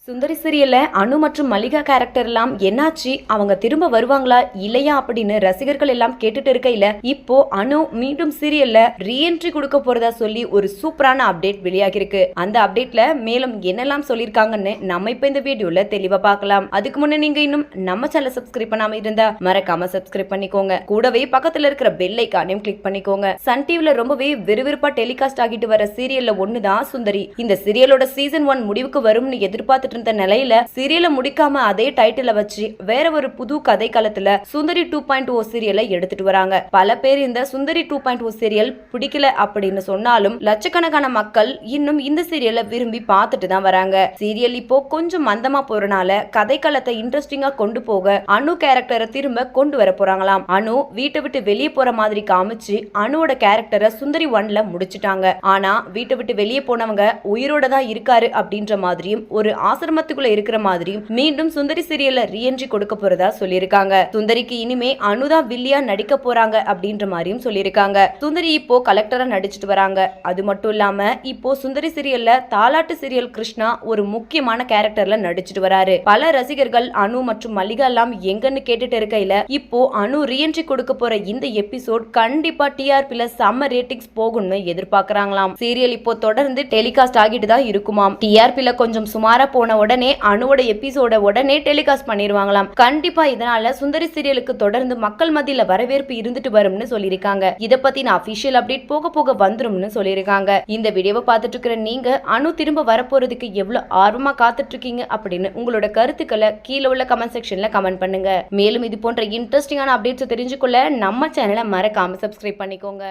சுந்தரி சீரியல்ல அனு மற்றும் மல்லிகா கேரக்டர் எல்லாம் என்னாச்சு, அவங்க திரும்ப வருவாங்களா இல்லையா அப்படின்னு ரசிகர்கள் எல்லாம் கேட்டுட்டு இருக்கையில இப்போ அனு மீண்டும் சீரியல்ல ரீஎன்ட்ரி கொடுக்க போறதா சொல்லி ஒரு சூப்பரான அப்டேட் வெளியாகி இருக்கு. அந்த அப்டேட்ல மேலும் என்னெல்லாம் சொல்லிருக்காங்கன்னு நம்ம இப்ப இந்த வீடியோல தெளிவா பார்க்கலாம். அதுக்கு முன்ன நீங்க இன்னும் நம்ம சேனலை சப்ஸ்கிரைப் பண்ணாம இருந்தா மறக்காம சப்ஸ்கிரைப் பண்ணிக்கோங்க. கூடவே பக்கத்துல இருக்கிற பெல் ஐகானையும் கிளிக் பண்ணிக்கோங்க. சன் டிவில ரொம்பவே விறுவிறுப்பா டெலிகாஸ்ட் ஆகிட்டு வர சீரியல்ல ஒண்ணுதான் சுந்தரி. இந்த சீரியலோட சீசன் 1 முடிவுக்கு வரும்னு எதிர்பார்த்து இருந்த நிலையில சீரியலை முடிக்காம அதே டைட்டில வச்சு வேற ஒரு புது கதை காலத்துல சுந்தரி 2.0 சீரியலை எடுத்துட்டு வராங்க. பல பேர் இந்த சுந்தரி 2.0 சீரியல் பிடிக்கல அப்படின்னு சொன்னாலும் லட்சக்கணக்கான மக்கள் இன்னும் இந்த சீரியலை விரும்பி பார்த்துட்டு தான் வராங்க. சீரியல் இப்போ கொஞ்சம் மந்தமா போறனால கதை காலத்தை இன்ட்ரெஸ்டிங்கா கொண்டு போக அனு கேரக்டரை திரும்ப கொண்டு வர போறாங்களாம். அனு வீட்டை விட்டு வெளியே போற மாதிரி காமிச்சு அனுவோட கேரக்டரை சுந்தரி 1ல முடிச்சிட்டாங்க. ஆனா வீட்டை விட்டு வெளியே போனவங்க உயிரோட தான் இருக்காரு அப்படின்ற மாதிரியும் ஒரு ஆசிரமத்துக்குள்ள இருக்கிற மாதிரியும் மீண்டும் சுந்தரி சீரியல்ல ரீஎன்ட்ரி கொடுக்க போறதா சொல்லியிருக்காங்க. சுந்தரிக்கு இனிமே அனுதா வில்லியா நடிக்க போறாங்க அப்படின்ற மாதிரியும் சொல்லியிருக்காங்க. சுந்தரி இப்போ கலெக்டரா நடிச்சிட்டு வராங்க. அது மட்டும் இல்லாம இப்போ சுந்தரி சீரியல்ல தாலாட்டு சீரியல் கிருஷ்ணா ஒரு முக்கியமான கேரக்டர்ல நடிச்சிட்டு வராரு. பல ரசிகர்கள் அனு மற்றும் மல்லிகா எல்லாம் எங்கன்னு கேட்டுட்டு இருக்கையில இப்போ அனு ரீஎன்ட்ரி கொடுக்க போற இந்த எபிசோட் கண்டிப்பா டிஆர்பில செம்ம ரேட்டிங்ஸ் போகும்னு எதிர்பார்க்கறாங்களாம். சீரியல் இப்போ தொடர்ந்து டெலிகாஸ்ட் ஆகிட்டு தான் இருக்குமாம். டிஆர்பில கொஞ்சம் சுமாரா போன உடனே அனுவோட எபிசோட உடனே டெலிகாஸ்ட் பண்ணிடுவாங்களாம். கண்டிப்பா இதனால சுந்தரி சீரியலுக்கு தொடர்ந்து மக்கள் மத்தியில வரவேற்பு இருந்துட்டு வரும்னு சொல்லியிருக்காங்க. இத பத்தி நான் அபிஷியல் அப்டேட் போக போக வந்துரும்னு சொல்லியிருக்காங்க. இந்த வீடியோவை பார்த்துட்டு இருக்கிற நீங்க அனு திரும்ப வரப்போறதுக்கு எவ்வளவு ஆர்வமா காத்துட்டு இருக்கீங்க அப்படின்னு உங்களோட கருத்துக்களை கீழே உள்ள கமெண்ட் செக்ஷன்ல கமெண்ட் பண்ணுங்க. மேலும் இது போன்ற இன்ட்ரெஸ்டிங்கான அப்டேட்ஸ் தெரிஞ்சுக்கொள்ள நம்ம சேனலை மறக்காம சப்ஸ்கிரைப் பண்ணிக்கோங்க.